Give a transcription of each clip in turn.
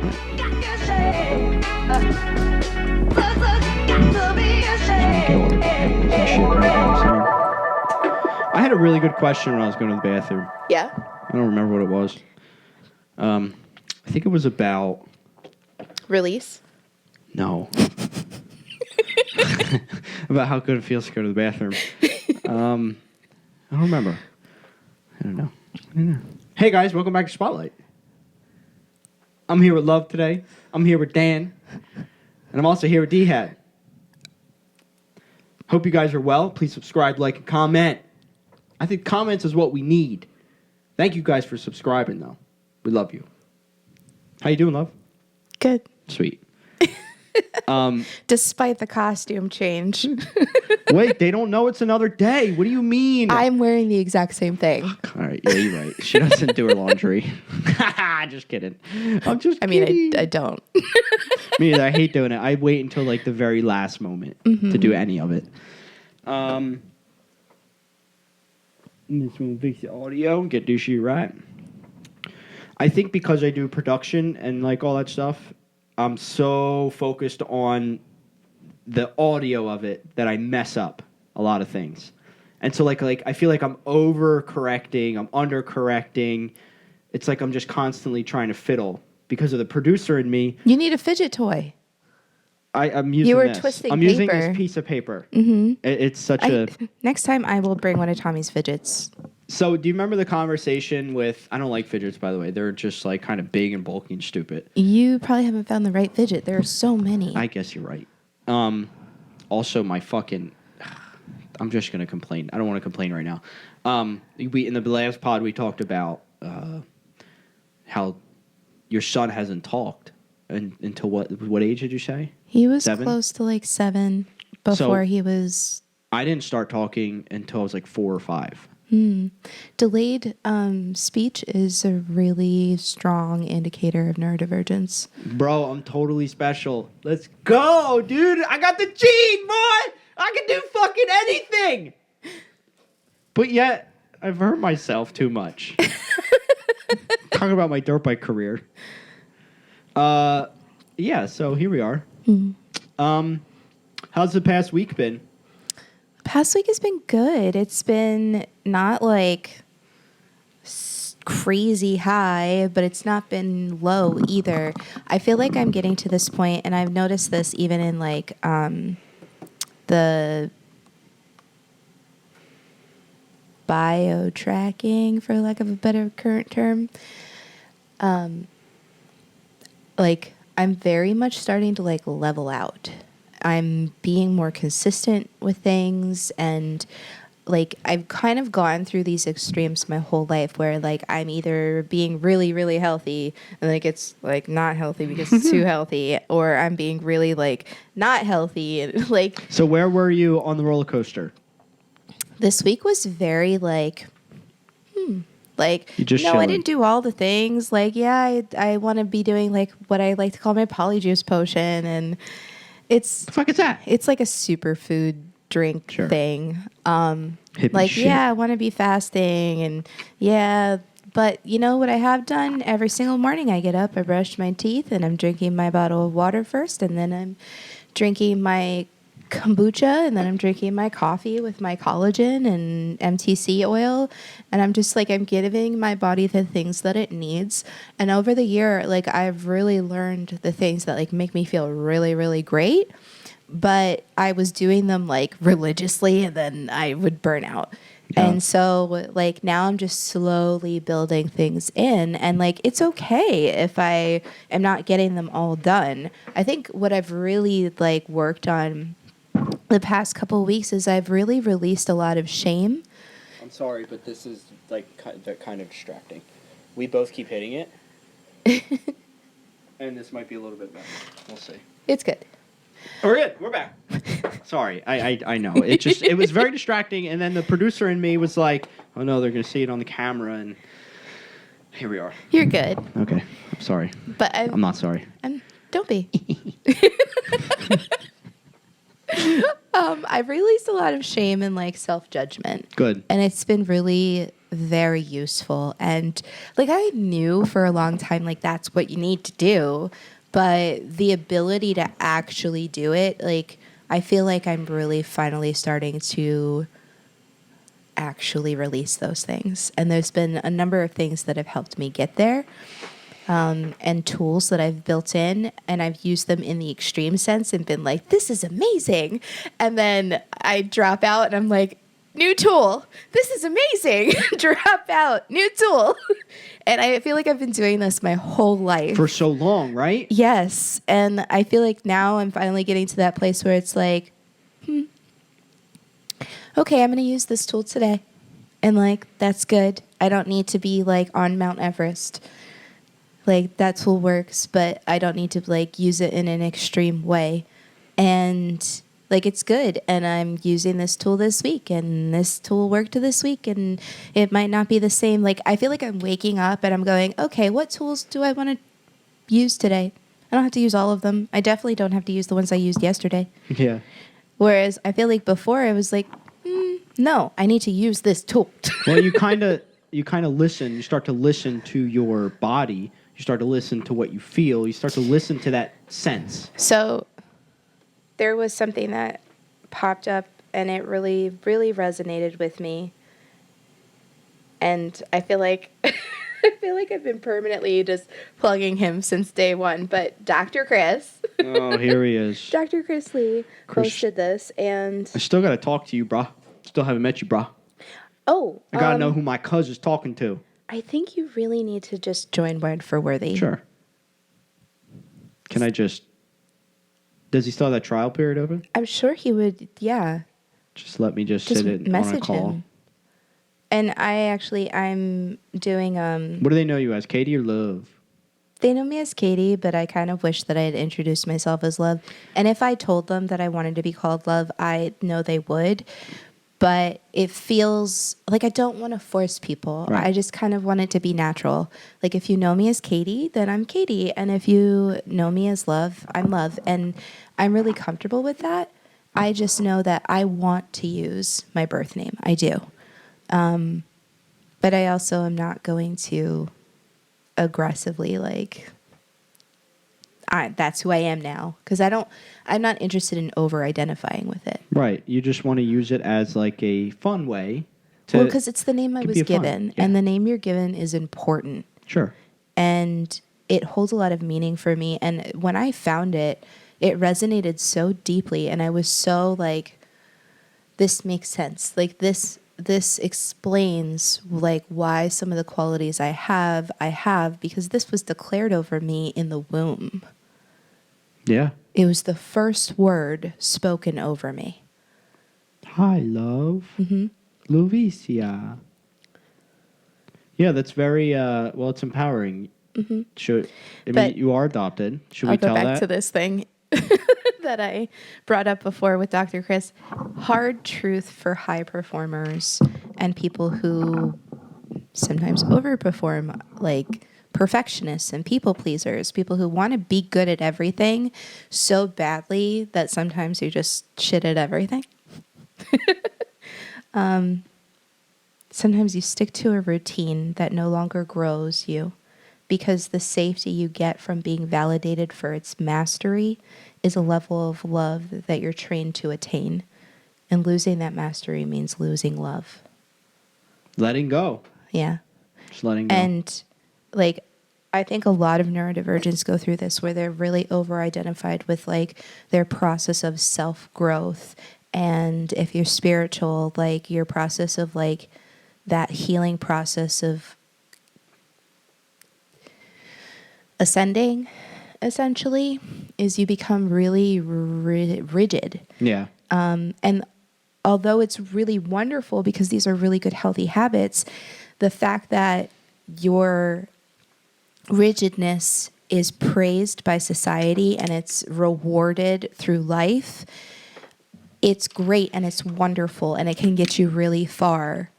I had a really good question when I was going to the bathroom. Yeah? I don't remember what it was. I think it was about... Release? No. About how good it feels to go to the bathroom. I don't remember. I don't know. Hey guys, welcome back to Spotlight. I'm here with Love today. I'm here with Dan. And I'm also here with DHad. Hope you guys are well. Please subscribe, like, and comment. I think comments is what we need. Thank you guys for subscribing, though. We love you. How you doing, Love? Good. Sweet. Despite the costume change. Wait, they don't know it's another day. What do you mean? I'm wearing the exact same thing. All right, yeah, you're right. She doesn't do her laundry. Just kidding. I'm just kidding. I don't. Me neither. I hate doing it. I wait until like the very last moment to do any of it. This one will fix the audio and get douchey right. I think because I do production and like all that stuff, I'm so focused on the audio of it that I mess up a lot of things. And so like I feel like I'm overcorrecting, I'm undercorrecting. It's like I'm just constantly trying to fiddle because of the producer in me. You need a fidget toy. I'm using You were this. twisting I'm paper. using this piece of paper. Mm-hmm. It's such a... Next time I will bring one of Tommy's fidgets. So do you remember the conversation with... I don't like fidgets, by the way. They're just like kind of big and bulky and stupid. You probably haven't found the right fidget. There are so many. I guess you're right. Also, my fucking... I'm just going to complain. I don't want to complain right now. In the last pod, we talked about how your son hasn't talked until what age did you say? He was 7? close to like 7 before he was... I didn't start talking until I was like 4 or 5. Delayed speech is a really strong indicator of neurodivergence. Bro, I'm totally special. Let's go, dude. I got the gene, boy. I can do fucking anything. But yet, I've hurt myself too much. Talking about my dirt bike career. Yeah, so here we are. How's the past week been? Past week has been good. It's been not like crazy high, but it's not been low either. I feel like I'm getting to this point, and I've noticed this even in like the bio tracking, for lack of a better current term. Like I'm very much starting to like level out. I'm being more consistent with things, and like I've kind of gone through these extremes my whole life where like I'm either being really, really healthy and like it's like not healthy because it's too healthy, or I'm being really like not healthy and like. So where were you on the roller coaster? This week was very like, like, you just no, chilling. I didn't do all the things. Like, yeah, I want to be doing like what I like to call my polyjuice potion, and it's the fuck is that? It's like a superfood drink thing. Like, shit. yeah, I want to be fasting, and yeah, but you know what I have done? Every single morning I get up, I brush my teeth, and I'm drinking my bottle of water first, and then I'm drinking my kombucha, and then I'm drinking my coffee with my collagen and MTC oil, and I'm just like, I'm giving my body the things that it needs. And over the year, like I've really learned the things that like make me feel really, really great, but I was doing them like religiously, and then I would burn out. Yeah. And so like now I'm just slowly building things in, and like it's okay if I am not getting them all done. I think what I've really like worked on the past couple of weeks is I've really released a lot of shame. I'm sorry, but this is like kind of distracting. We both keep hitting it. And this might be a little bit better. We'll see. It's good. We're good. We're back. Sorry. I know. It was very distracting, and then the producer in me was like, oh no, they're going to see it on the camera, and here we are. You're good. Okay. I'm sorry. But I'm not sorry. Don't be. I've released a lot of shame and like self-judgment. Good. And it's been really very useful. And like I knew for a long time, like that's what you need to do. But the ability to actually do it, like I feel like I'm really finally starting to actually release those things. And there's been a number of things that have helped me get there, and tools that I've built in, and I've used them in the extreme sense and been like, this is amazing. And then I drop out and I'm like, new tool. This is amazing. Drop out. New tool. And I feel like I've been doing this my whole life. For so long, right? Yes. And I feel like now I'm finally getting to that place where it's like, okay, I'm going to use this tool today. And like, that's good. I don't need to be like on Mount Everest. Like that tool works, but I don't need to like use it in an extreme way. And like it's good. And I'm using this tool this week, and this tool worked this week, and it might not be the same. Like I feel like I'm waking up and I'm going, okay, what tools do I want to use today? I don't have to use all of them. I definitely don't have to use the ones I used yesterday. Yeah. Whereas I feel like before I was like, no, I need to use this tool. Well, you kind of listen. You start to listen to your body. You start to listen to what you feel. You start to listen to that sense. So there was something that popped up, and it really, really resonated with me. And I feel like I've been permanently just plugging him since day one. But Dr. Chris. Oh, here he is. Dr. Chris Lee posted this, and I still got to talk to you, brah. Still haven't met you, brah. Oh. I got to know who my cousin's talking to. I think you really need to just join Word for Worthy. Sure. Can I just... Does he still have that trial period open? I'm sure he would, yeah. Just let me just sit it on a call. Him. And I'm doing... What do they know you as, Katie or Love? They know me as Katie, but I kind of wish that I had introduced myself as Love. And if I told them that I wanted to be called Love, I know they would. But it feels like I don't want to force people. Right. I just kind of want it to be natural. Like if you know me as Katie, then I'm Katie. And if you know me as Love, I'm Love. And I'm really comfortable with that. I just know that I want to use my birth name. I do. But I also am not going to aggressively that's who I am now, because I'm not interested in over identifying with it. Right. You just want to use it as like a fun way to... Well, because it's the name I was given, yeah. And the name you're given is important. Sure. And it holds a lot of meaning for me. And when I found it, it resonated so deeply, and I was so like, this makes sense. Like this explains like why some of the qualities I have, because this was declared over me in the womb. Yeah. It was the first word spoken over me. Hi, love. Mm-hmm. Luvicia. Yeah, that's very, well, it's empowering. Mm-hmm. You are adopted. Should we I'll tell go back that? to this thing that I brought up before with Dr. Chris. Hard truth for high performers and people who sometimes overperform, like perfectionists and people pleasers, people who want to be good at everything so badly that sometimes you just shit at everything. Sometimes you stick to a routine that no longer grows you, because the safety you get from being validated for its mastery is a level of love that you're trained to attain. And losing that mastery means losing love. Letting go. Yeah. Just letting go. And like, I think a lot of neurodivergents go through this where they're really over-identified with like their process of self-growth. And if you're spiritual, like your process of like that healing process of ascending, essentially, is you become really rigid. Yeah. And although it's really wonderful because these are really good, healthy habits, the fact that your rigidness is praised by society and it's rewarded through life, it's great and it's wonderful and it can get you really far.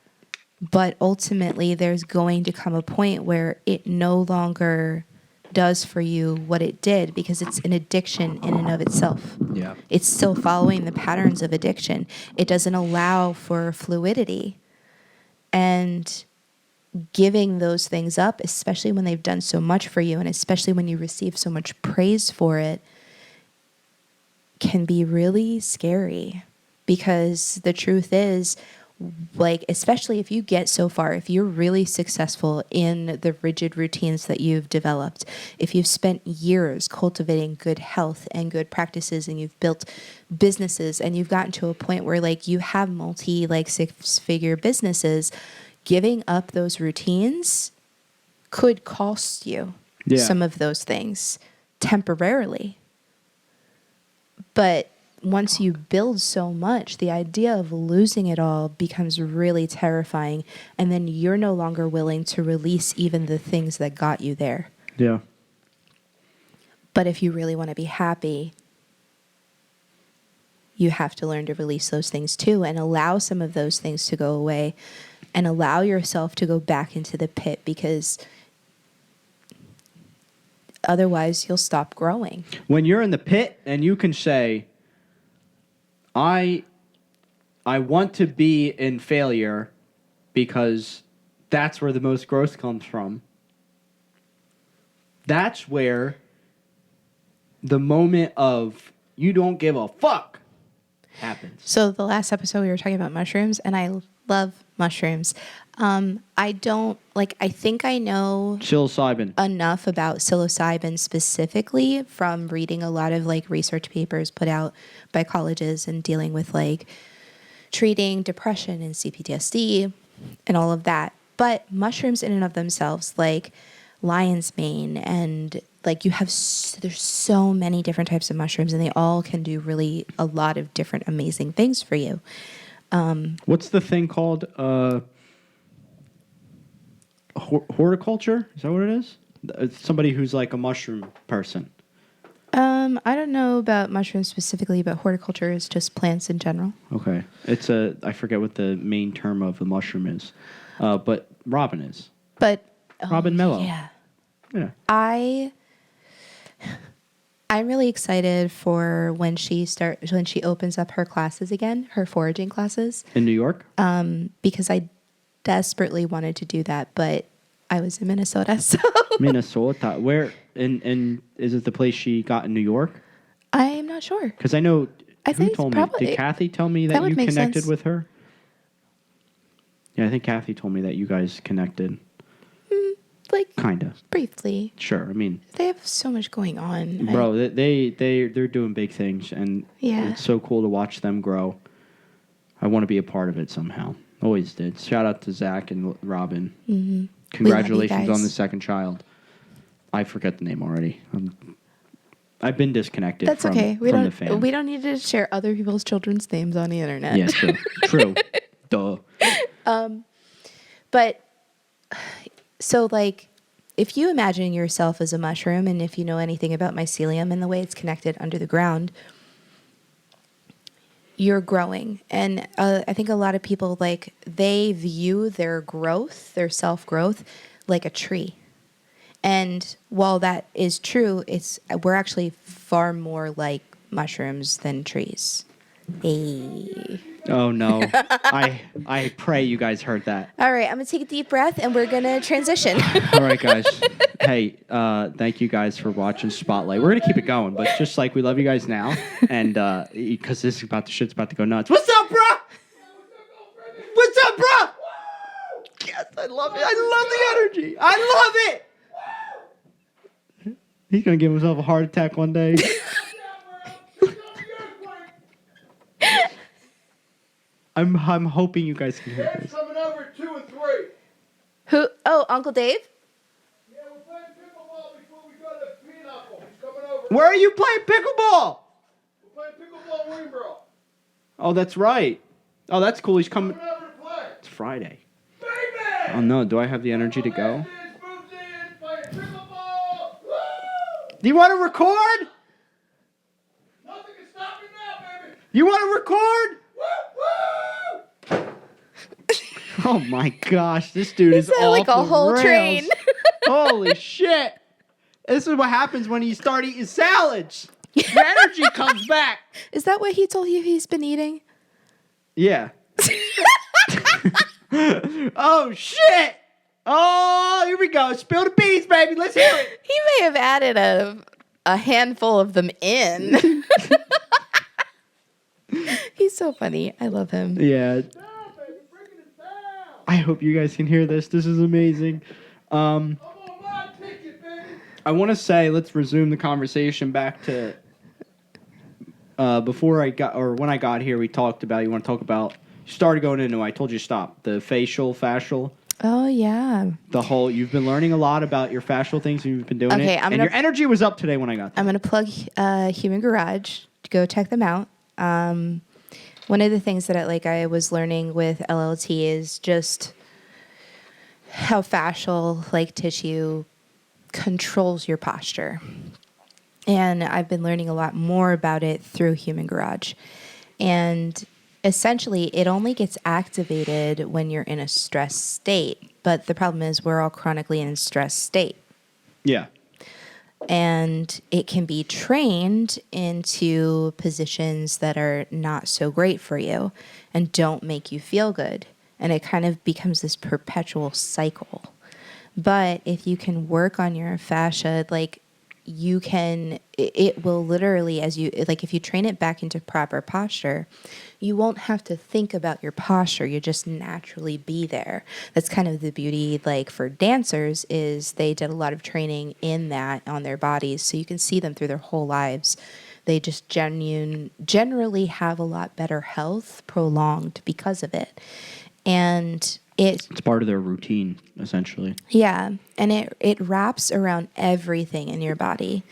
But ultimately, there's going to come a point where it no longer does for you what it did, because it's an addiction in and of itself. Yeah. It's still following the patterns of addiction. It doesn't allow for fluidity. And giving those things up, especially when they've done so much for you and especially when you receive so much praise for it, can be really scary. Because the truth is, like, especially if you get so far, if you're really successful in the rigid routines that you've developed, if you've spent years cultivating good health and good practices, and you've built businesses, and you've gotten to a point where like you have like 6-figure businesses, giving up those routines could cost you some of those things temporarily. But once you build so much, the idea of losing it all becomes really terrifying. And then you're no longer willing to release even the things that got you there. Yeah. But if you really want to be happy, you have to learn to release those things too, and allow some of those things to go away, and allow yourself to go back into the pit, because otherwise you'll stop growing. When you're in the pit and you can say, I want to be in failure because that's where the most growth comes from. That's where the moment of you don't give a fuck happens. So the last episode we were talking about mushrooms, and I love mushrooms. I think I know Psilocybin. enough about psilocybin specifically from reading a lot of like research papers put out by colleges and dealing with like treating depression and CPTSD and all of that. But mushrooms in and of themselves, like lion's mane, and like you have, there's so many different types of mushrooms, and they all can do really a lot of different amazing things for you. What's the thing called? Horticulture? Is that what it is? It's somebody who's like a mushroom person. I don't know about mushrooms specifically, but horticulture is just plants in general. Okay. I forget what the main term of the mushroom is. But Robin is. But Robin Mello. Yeah. Yeah. I'm really excited for when she opens up her classes again, her foraging classes. In New York? Because I desperately wanted to do that, but I was in Minnesota, so Minnesota. Where and is it the place she got in New York? I'm not sure. Because I know who told me? probably, Did Kathy tell me that you connected with her? Yeah, I think Kathy told me that you guys connected. Like kinda. Briefly. Sure. I mean, they have so much going on. Bro, they're doing big things, and it's so cool to watch them grow. I want to be a part of it somehow. Always did. Shout out to Zach and Robin. Mm-hmm. Congratulations on the second child. I forget the name already. I've been disconnected That's from, okay. from the fam. We don't need to share other people's children's names on the internet. Yeah, true. True. Duh. But so like, if you imagine yourself as a mushroom, and if you know anything about mycelium and the way it's connected under the ground, you're growing. And I think a lot of people, like, they view their growth, their self-growth, like a tree. And while that is true, we're actually far more like mushrooms than trees. Hey. Oh, no. I pray you guys heard that. All right, I'm going to take a deep breath, and we're going to transition. All right, guys. Hey, thank you guys for watching Spotlight. We're going to keep it going, but just like we love you guys now, and because shit's about to go nuts. What's up, bro? What's up, bro? Yes, I love it. I love the energy. I love it. He's going to give himself a heart attack one day. I'm hoping you guys can hear this. Coming over at 2 and 3. Who? Oh, Uncle Dave? Yeah, we're playing pickleball before we go to Pinochle. He's coming over. Where are you playing pickleball? We're playing pickleball in Weenboro. Oh, that's right. Oh, that's cool. He's coming. Coming over to play. It's Friday. Baby! Oh, no. Do I have the energy to go? Moves in, playing pickleball. Woo! Do you want to record? Nothing can stop me now, baby. You want to record? Woo! Woo! Oh, my gosh. This dude is off like a the whole rails. train. Holy shit. This is what happens when you start eating salads. Your energy comes back. Is that what he told you he's been eating? Yeah. Oh, shit. Oh, here we go. Spill the beans, baby. Let's hear it. He may have added a handful of them in. He's so funny. I love him. Yeah. Down, baby, bringing it down. I hope you guys can hear this. This is amazing. I'm on my ticket, baby. I want to say, let's resume the conversation back to before I got, or when I got here, we talked about, you want to talk about, you started going into, I told you to stop, the fascial. Oh, yeah. The whole, you've been learning a lot about your fascial things and you've been doing Okay, it. I'm And gonna- your energy was up today when I got there. I'm going to plug Human Garage. Go check them out. One of the things that I was learning with LLT is just how fascial tissue controls your posture. And I've been learning a lot more about it through Human Garage. And essentially, it only gets activated when you're in a stress state. But the problem is we're all chronically in a stress state. Yeah. And it can be trained into positions that are not so great for you and don't make you feel good. And it kind of becomes this perpetual cycle. But if you can work on your fascia, you can, it will literally, as you, if you train it back into proper posture, you won't have to think about your posture. You just naturally be there. That's kind of the beauty, for dancers, is they did a lot of training in that on their bodies. So you can see them through their whole lives. They just generally have a lot better health prolonged because of it. And it's part of their routine, essentially. Yeah, and it wraps around everything in your body.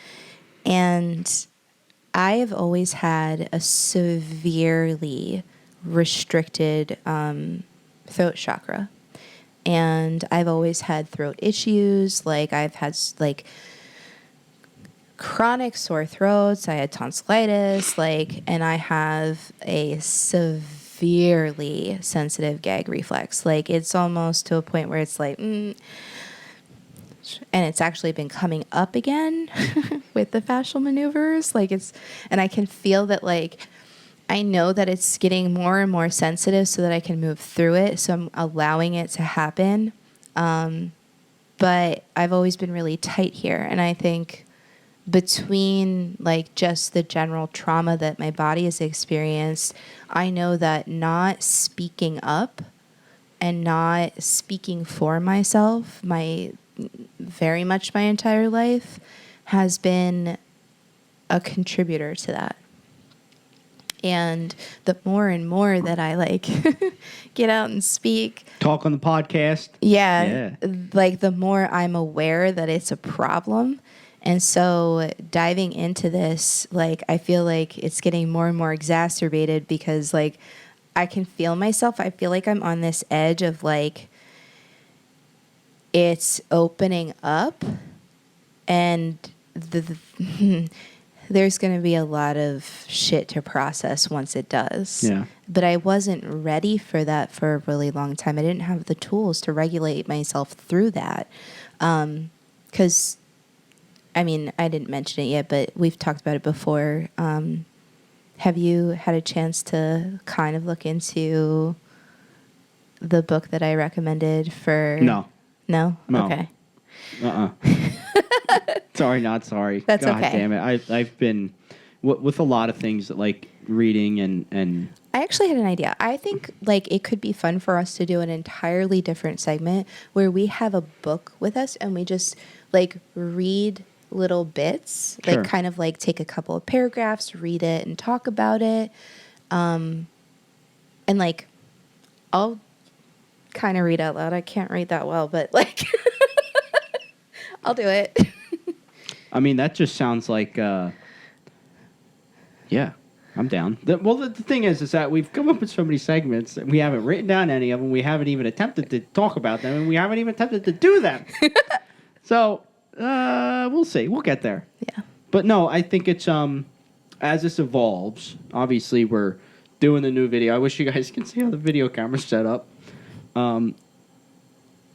And I have always had a severely restricted throat chakra. And I've always had throat issues. I've had chronic sore throats. I had tonsillitis. And I have a severely sensitive gag reflex. It's almost to a point where it's and it's actually been coming up again with the fascial maneuvers. And I can feel that I know that it's getting more and more sensitive so that I can move through it. So I'm allowing it to happen. But I've always been really tight here. And I think between just the general trauma that my body has experienced, I know that not speaking up and not speaking for myself very much my entire life has been a contributor to that. And the more and more that I get out and speak, Talk on the podcast. yeah. The more I'm aware that it's a problem. And so diving into this, I feel it's getting more and more exacerbated because I can feel myself. I feel like I'm on this edge of it's opening up, and there's going to be a lot of shit to process once it does. Yeah. But I wasn't ready for that for a really long time. I didn't have the tools to regulate myself through that. 'Cause I didn't mention it yet, but we've talked about it before. Have you had a chance to kind of look into the book that I recommended for... No. No? No. Okay. Sorry, not sorry. That's God okay. damn it. I've been with a lot of things that reading and I actually had an idea. I think it could be fun for us to do an entirely different segment where we have a book with us and we just read little bits, Sure. kind of take a couple of paragraphs, read it and talk about it. And I'll kind of read out loud. I can't read that well, but I'll do it. that just sounds yeah, I'm down. The thing is that we've come up with so many segments and we haven't written down any of them. We haven't even attempted to talk about them, and we haven't even attempted to do them. So we'll see. We'll get there. Yeah. But no, I think it's as this evolves. Obviously, we're doing the new video. I wish you guys can see how the video camera's set up. We're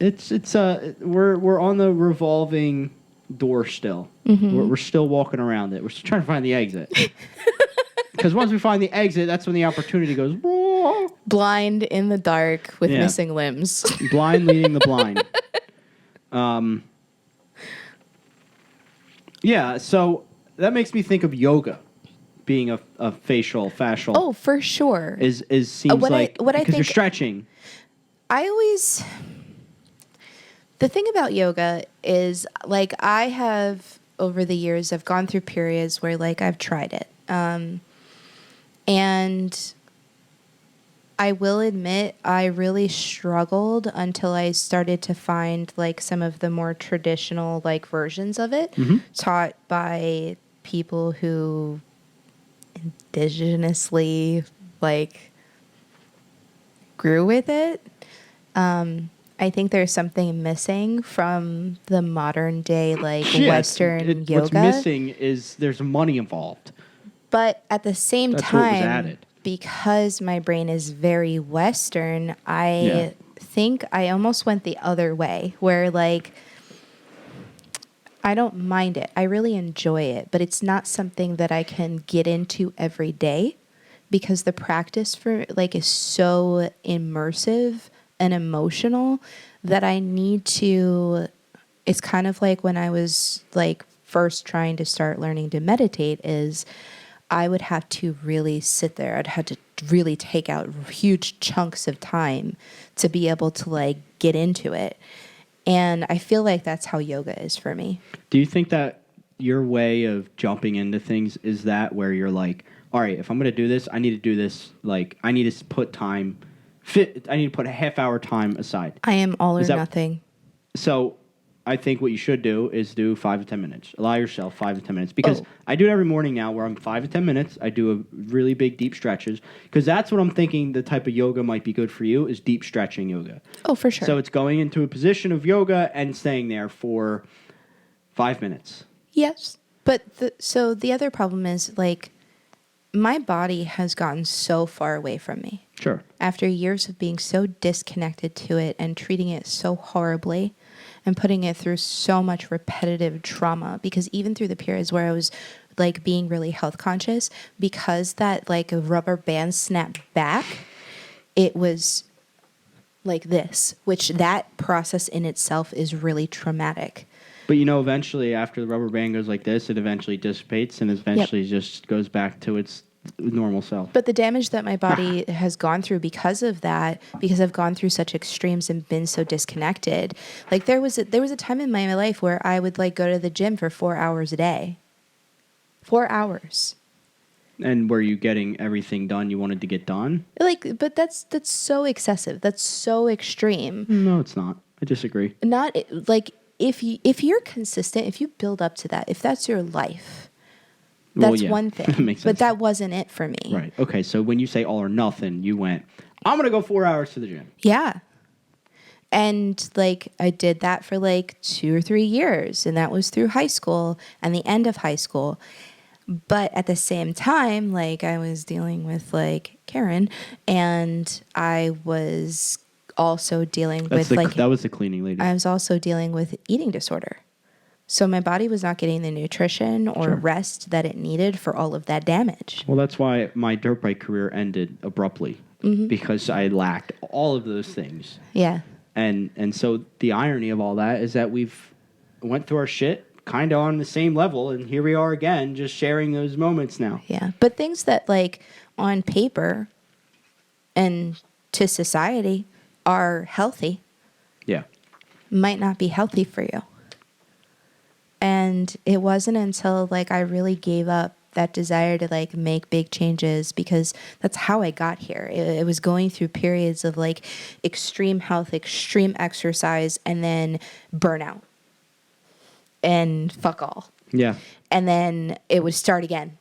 on the revolving door still. Mm-hmm. We're still walking around it. We're still trying to find the exit. Because once we find the exit, that's when the opportunity goes. Whoa! Blind in the dark with Yeah. missing limbs. Blind leading the blind. Yeah, so that makes me think of yoga being a facial. Oh, for sure. Is seems like what I because you're think stretching. I always the thing about yoga is like I have over the years I've gone through periods where like I've tried it. And I will admit I really struggled until I started to find like some of the more traditional like versions of it taught by people who indigenously like grew with it. I think there's something missing from the modern day like Western yoga. What's missing is there's money involved. But at the same That's what was time, added. because my brain is very Western, I Yeah. think I almost went the other way where like I don't mind it. I really enjoy it, but it's not something that I can get into every day because the practice for like is so immersive and emotional that I need to it's kind of like when I was like first trying to start learning to meditate is I would have to really sit there. I'd have to really take out huge chunks of time to be able to like get into it. And I feel like that's how yoga is for me. Do you think that your way of jumping into things is that where you're like, all right, if I'm going to do this, I need to do this. Like, I need to put time, I need to put a half hour time aside. I am all or Is that- nothing. So I think what you should do is do 5 to 10 minutes. Allow yourself 5 to 10 minutes. Because Oh. I do it every morning now where I'm 5 to 10 minutes. I do a really big, deep stretches. Because that's what I'm thinking the type of yoga might be good for you is deep stretching yoga. Oh, for sure. So it's going into a position of yoga and staying there for 5 minutes. Yes. But so the other problem is like my body has gotten so far away from me. Sure. After years of being so disconnected to it and treating it so horribly and putting it through so much repetitive trauma, because even through the periods where I was like being really health conscious, because that like a rubber band snapped back, it was like this, which that process in itself is really traumatic. But you know, eventually after the rubber band goes like this, it eventually dissipates and eventually just goes back to its normal self. But the damage that my body has gone through because of that, because I've gone through such extremes and been so disconnected, like there was a time in my life where I would like go to the gym for 4 hours a day. 4 hours. And were you getting everything done you wanted to get done? Like, but that's so excessive. That's so extreme. No, it's not. I disagree. Not like if you're consistent, if you build up to that, if that's your life, Well, that's yeah. one thing. Makes but sense. that wasn't it for me. Right. Okay. So when you say all or nothing, you went, I'm going to go 4 hours to the gym. Yeah. And like I did that for like 2 or 3 years, and that was through high school and the end of high school. But at the same time, like I was dealing with like Karen, and I was also dealing with like that was the cleaning lady. I was also dealing with eating disorder. So my body was not getting the nutrition or Sure. rest that it needed for all of that damage. Well, that's why my dirt bike career ended abruptly because I lacked all of those things. Yeah. And so the irony of all that is that we've went through our shit kind of on the same level, and here we are again, just sharing those moments now. Yeah. But things that like on paper and to society are healthy Yeah. might not be healthy for you. And it wasn't until like I really gave up that desire to like make big changes, because that's how I got here. It was going through periods of like extreme health, extreme exercise, and then burnout and fuck all. Yeah. And then it would start again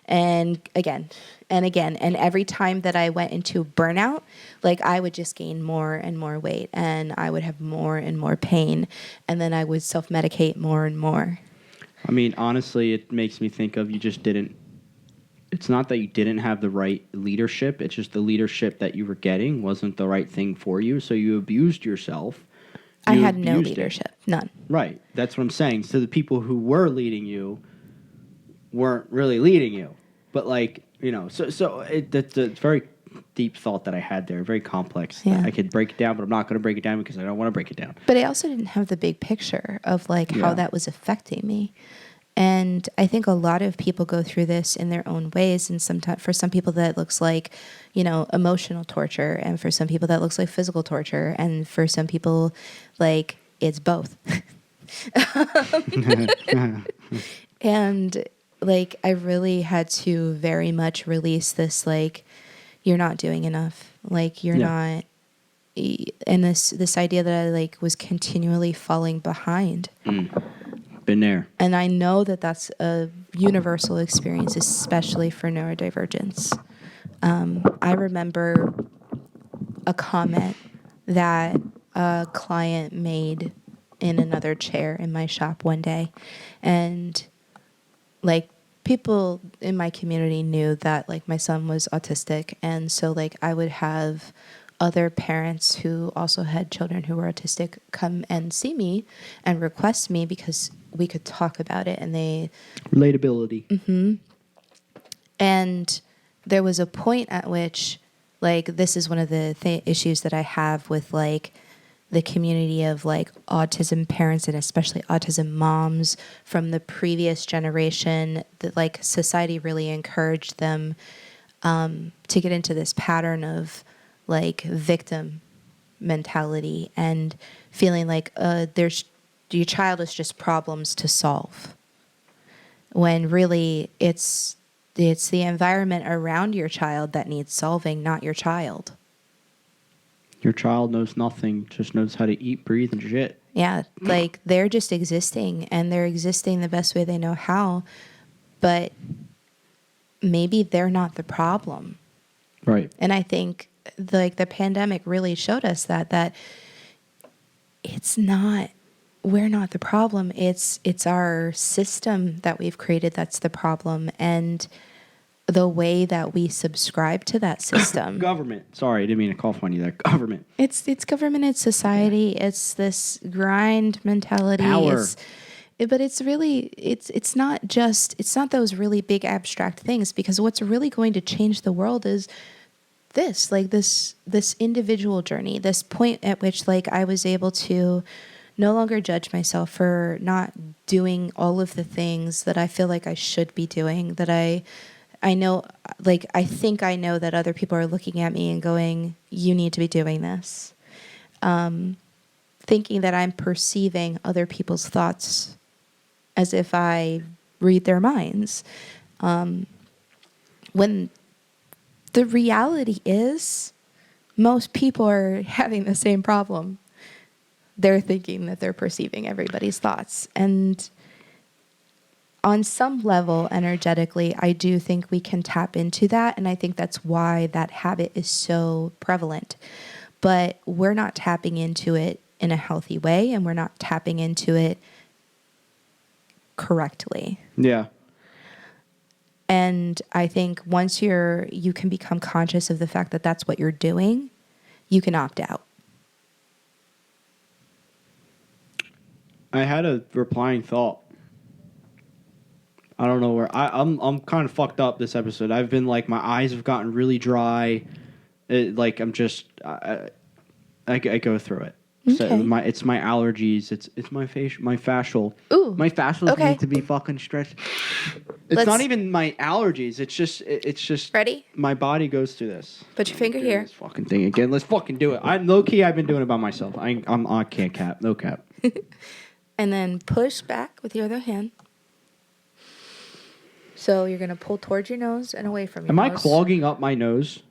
and again and again. And every time that I went into burnout, like I would just gain more and more weight, and I would have more and more pain. And then I would self-medicate more and more. I mean, honestly, it makes me think of it's not that you didn't have the right leadership. It's just the leadership that you were getting wasn't the right thing for you. So you abused yourself. I You had no abused it. leadership. None. Right. That's what I'm saying. So the people who were leading you weren't really leading you. But like, you know, it's very deep thought that I had there, very complex. Yeah. I could break it down, but I'm not going to break it down because I don't want to break it down. But I also didn't have the big picture of like how Yeah. that was affecting me. And I think a lot of people go through this in their own ways. And sometimes for some people that looks like, you know, emotional torture. And for some people that looks like physical torture. And for some people, like, it's both. And like, I really had to very much release this, like, you're not doing enough. Like, you're Yeah. not. And this idea that I like was continually falling behind. Been there. And I know that that's a universal experience, especially for neurodivergence. I remember a comment that a client made in another chair in my shop one day. And like people in my community knew that like my son was autistic. And so like I would have other parents who also had children who were autistic come and see me and request me because we could talk about it. And they Relatability. and there was a point at which, like, this is one of the issues that I have with, like, the community of, like, autism parents and especially autism moms from the previous generation, that, like, society really encouraged them to get into this pattern of, like, victim mentality and feeling like your child is just problems to solve. When really it's the environment around your child that needs solving, not your child. Your child knows nothing, just knows how to eat, breathe, and shit. Yeah, like they're just existing and they're existing the best way they know how, but maybe they're not the problem. Right. And I think like the pandemic really showed us that it's not, we're not the problem. It's our system that we've created that's the problem, and the way that we subscribe to that system. Government. Sorry, I didn't mean to cough on you there. Government. It's government, it's society, it's this grind mentality. Power. But it's really it's not those really big abstract things, because what's really going to change the world is this individual journey, this point at which like I was able to no longer judge myself for not doing all of the things that I feel like I should be doing, that I know, like, I think I know that other people are looking at me and going, you need to be doing this. Thinking that I'm perceiving other people's thoughts as if I read their minds. When the reality is, most people are having the same problem. They're thinking that they're perceiving everybody's thoughts. And on some level, energetically, I do think we can tap into that. And I think that's why that habit is so prevalent. But we're not tapping into it in a healthy way, and we're not tapping into it correctly. Yeah. And I think once you can become conscious of the fact that that's what you're doing, you can opt out. I had a replying thought. I don't know where I'm kind of fucked up this episode. I've been like, my eyes have gotten really dry. Like I'm just I go through it. So Okay. it's my allergies. It's my fascial. Ooh, My fascials okay. need to be fucking stretched. It's not even my allergies. It's just Ready? my body goes through this. Put your finger Do here. This fucking thing again. Let's fucking do it. I'm low key. I've been doing it by myself. I can't cap. No cap. And then push back with your other hand. So you're going to pull towards your nose and away from your Am I nose. clogging up my nose?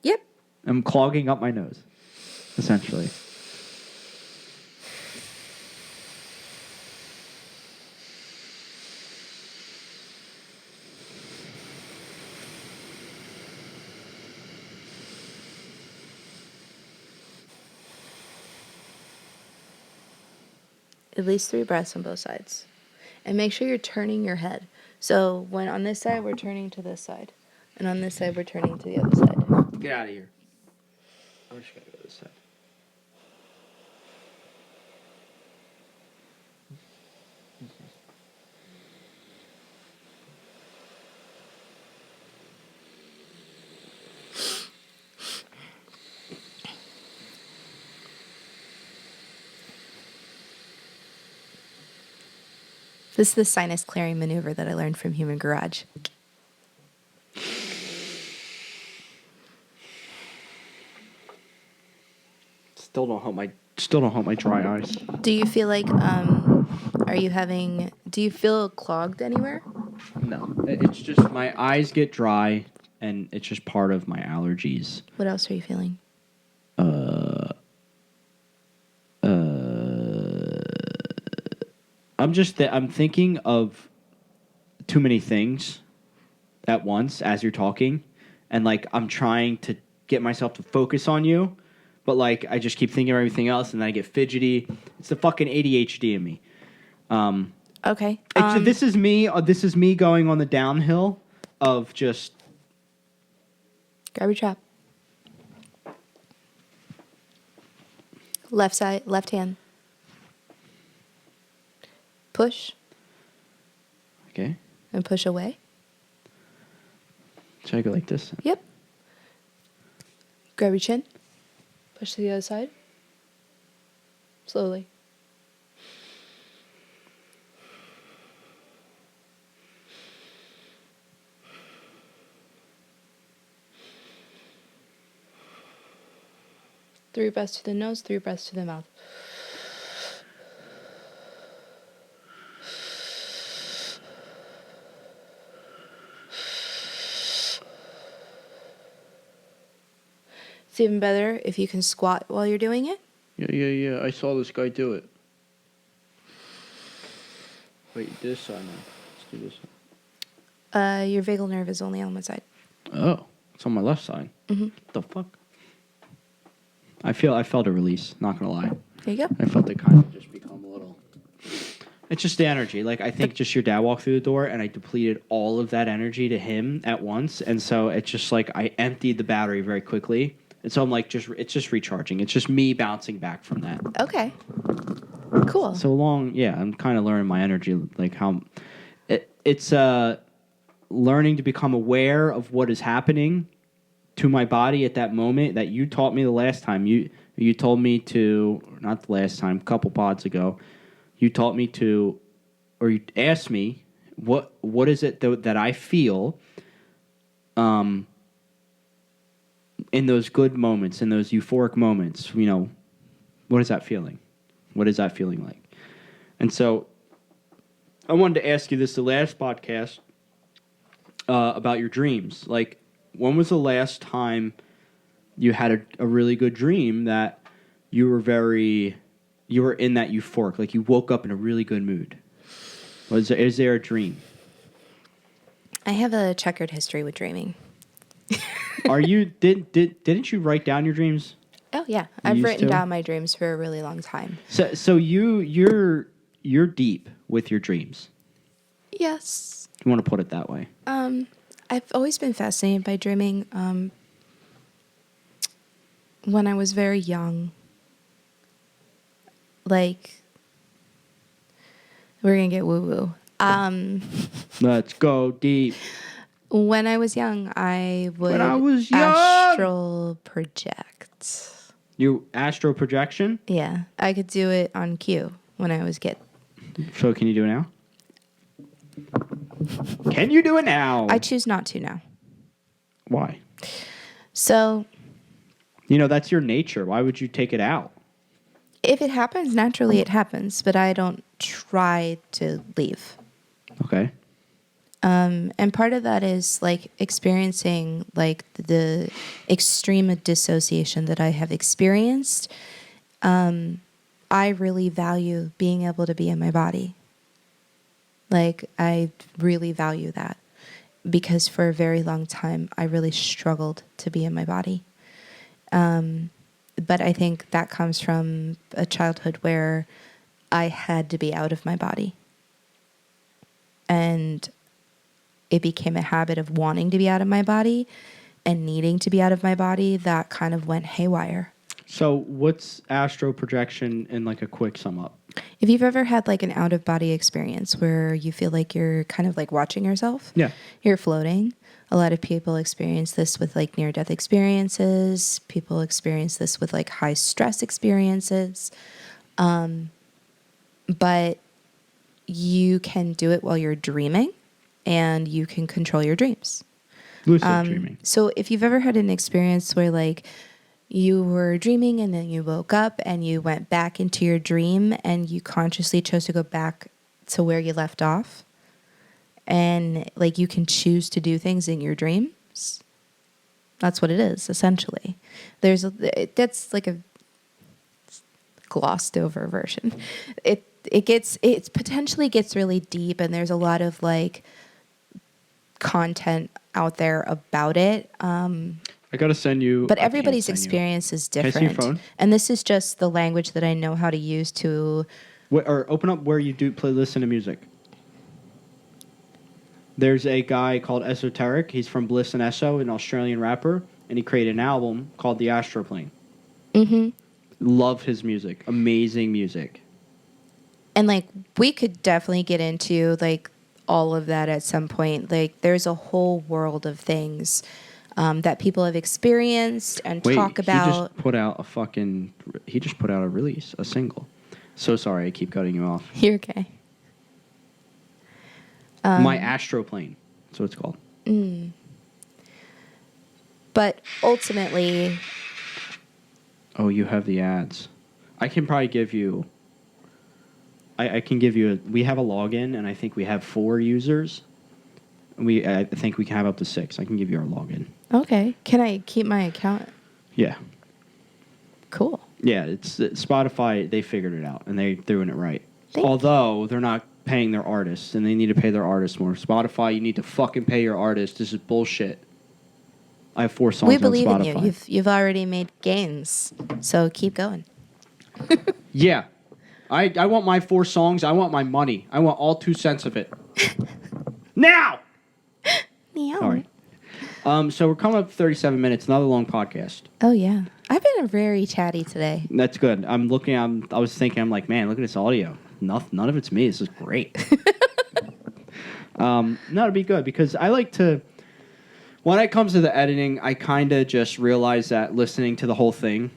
Yep. I'm clogging up my nose, essentially. At least 3 breaths on both sides. And make sure you're turning your head. So when on this side, we're turning to this side. And on this side, we're turning to the other side. Get out of here. I'm just gonna go this side. This is the sinus clearing maneuver that I learned from Human Garage. Still don't help my dry eyes. Do you feel like do you feel clogged anywhere? No, it's just my eyes get dry, and it's just part of my allergies. What else are you feeling? I'm thinking of too many things at once as you're talking, and like I'm trying to get myself to focus on you, but like I just keep thinking of everything else, and then I get fidgety. It's the fucking ADHD in me. Okay. This is me. This is me going on the downhill of just. Grab your trap. Left side, left hand. Push Okay. and push away. Should I go like this? Yep. Grab your chin. Push to the other side. Slowly. Three breaths to the nose, 3 breaths to the mouth. It's even better if you can squat while you're doing it. Yeah. I saw this guy do it. Wait, this side now. Let's do this side. Your vagal nerve is only on one side. Oh, it's on my left side. Mm-hmm. What the fuck? I felt a release. Not gonna lie. There you go. I felt it kind of just become a little. It's just the energy. Like I think just your dad walked through the door, and I depleted all of that energy to him at once, and so it's just like I emptied the battery very quickly, and so I'm like it's just recharging. It's just me bouncing back from that. Okay. Cool. So long, yeah. I'm kind of learning my energy, like how it's learning to become aware of what is happening to my body at that moment that you taught me the last time. You told me to, not the last time, a couple pods ago. You taught me to, or you asked me, what is it that I feel in those good moments, in those euphoric moments, you know, what is that feeling? What is that feeling like? And so I wanted to ask you this the last podcast about your dreams. Like, when was the last time you had a really good dream that you were in that euphoric, like you woke up in a really good mood? Is there a dream? I have a checkered history with dreaming. Didn't you write down your dreams? Oh yeah, You I've used written to? down my dreams for a really long time. So you're deep with your dreams. Yes. You want to put it that way? I've always been fascinated by dreaming. When I was very young, like, we're gonna get woo-woo. Let's go deep. When I was young, I would When I was young! astral project. You astral projection? Yeah, I could do it on cue when I was a kid. So can you do it now? Can you do it now? I choose not to now. Why? So, You know, that's your nature. Why would you take it out? if it happens, naturally it happens, but I don't try to leave. Okay. And part of that is like experiencing like the extreme dissociation that I have experienced. I really value being able to be in my body. Like, I really value that because for a very long time, I really struggled to be in my body. But I think that comes from a childhood where I had to be out of my body. And it became a habit of wanting to be out of my body and needing to be out of my body that kind of went haywire. So what's astral projection in like a quick sum up? If you've ever had like an out of body experience where you feel like you're kind of like watching yourself, Yeah. you're floating. A lot of people experience this with like near death experiences. People experience this with like high stress experiences. But you can do it while you're dreaming, and you can control your dreams. Lucid dreaming. So if you've ever had an experience where like you were dreaming and then you woke up and you went back into your dream and you consciously chose to go back to where you left off, and like you can choose to do things in your dreams. That's what it is, essentially. That's like a glossed over version. It potentially gets really deep, and there's a lot of like content out there about it. I gotta send you. But I can't everybody's send you. experience is Can I different. see your phone? And this is just the language that I know how to use to. Or open up where you do listen to music. There's a guy called Esoteric. He's from Bliss and Eso, an Australian rapper, and he created an album called The Astroplane. Mm-hmm. Love his music. Amazing music. And like we could definitely get into like all of that at some point. Like there's a whole world of things that people have experienced and talk about. He just put out a release, a single. So sorry, I keep cutting you off. You're okay. My Astroplane. That's what it's called. But ultimately, Oh, you have the ads. I can probably give you. I can give you. We have a login, and I think we have 4 users. I think we can have up to 6. I can give you our login. okay. Can I keep my account? Yeah. Cool. Yeah, it's Spotify. They figured it out, and they're doing it right. Thank Although they're not paying their artists, and they need to pay their artists more. Spotify, you need to fucking pay your artists. This is bullshit. I have 4 songs We on believe Spotify. in you. You've already made gains, so keep going. Yeah. I want my 4 songs. I want my money. I want all 2 cents of it. Now! Meow. All right. So we're coming up to 37 minutes. Another long podcast. Oh yeah, I've been very chatty today. That's good. I was thinking, I'm like, man, look at this audio. None of it's me. This is great. No, it'd be good because I like to. When it comes to the editing, I kind of just realize that listening to the whole thing,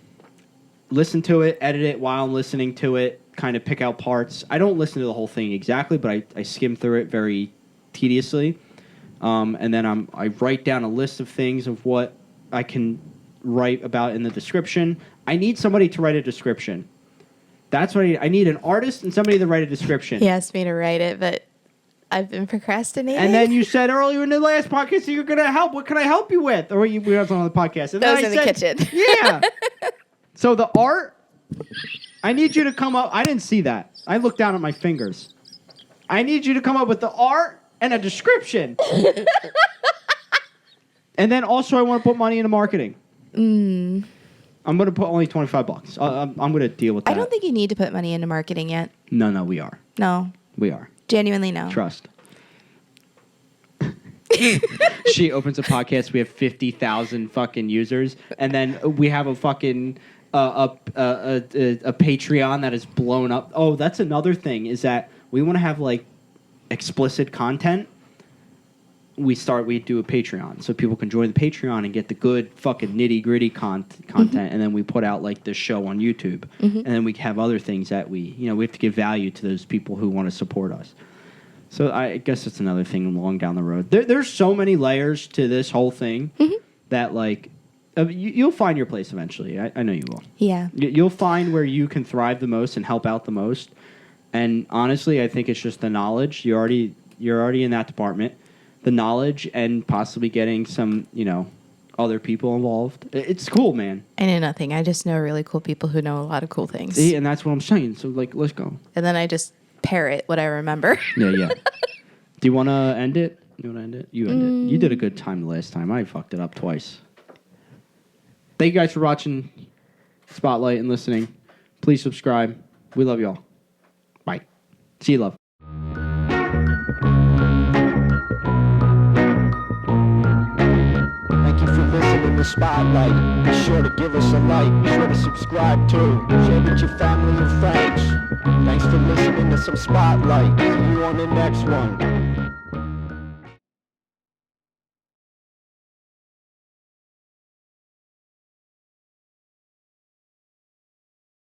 listen to it, edit it while I'm listening to it, kind of pick out parts. I don't listen to the whole thing exactly, but I skim through it very tediously. And then I write down a list of things of what I can write about in the description. I need somebody to write a description. That's what I need an artist and somebody to write a description. He asked me to write it, but I've been procrastinating. And then you said earlier in the last podcast you're going to help. What can I help you with? Or we were on the podcast. And That then was in the kitchen. Yeah. So the art, I need you to come up. I didn't see that. I looked down at my fingers. I need you to come up with the art and a description. And then also I want to put money into marketing. I'm going to put only $25. I'm going to deal with that. I don't think you need to put money into marketing yet. No, we are. No, We are. genuinely no. Trust. She opens a podcast. We have 50,000 fucking users, and then we have a fucking a Patreon that is blown up. Oh, that's another thing is that we want to have like explicit content. We do a Patreon so people can join the Patreon and get the good fucking nitty gritty content, and then we put out like this show on YouTube, and then we have other things that we have to give value to those people who want to support us. So I guess it's another thing along down the road. There's so many layers to this whole thing that like you'll find your place eventually. I know you will. Yeah. You'll find where you can thrive the most and help out the most. And honestly, I think it's just the knowledge. You're already in that department. The knowledge and possibly getting some, other people involved. It's cool, man. I know nothing. I just know really cool people who know a lot of cool things. See, and that's what I'm saying. So, like, let's go. And then I just parrot what I remember. Yeah. Do you want to end it? You want to end it? You end it. You did a good time the last time. I fucked it up twice. Thank you guys for watching Spotlight and listening. Please subscribe. We love y'all. Bye. See you, love. Thank you for listening to Spotlight. Be sure to give us a like. Be sure to subscribe too. Share with your family and friends. Thanks for listening to some Spotlight. See you on the next one.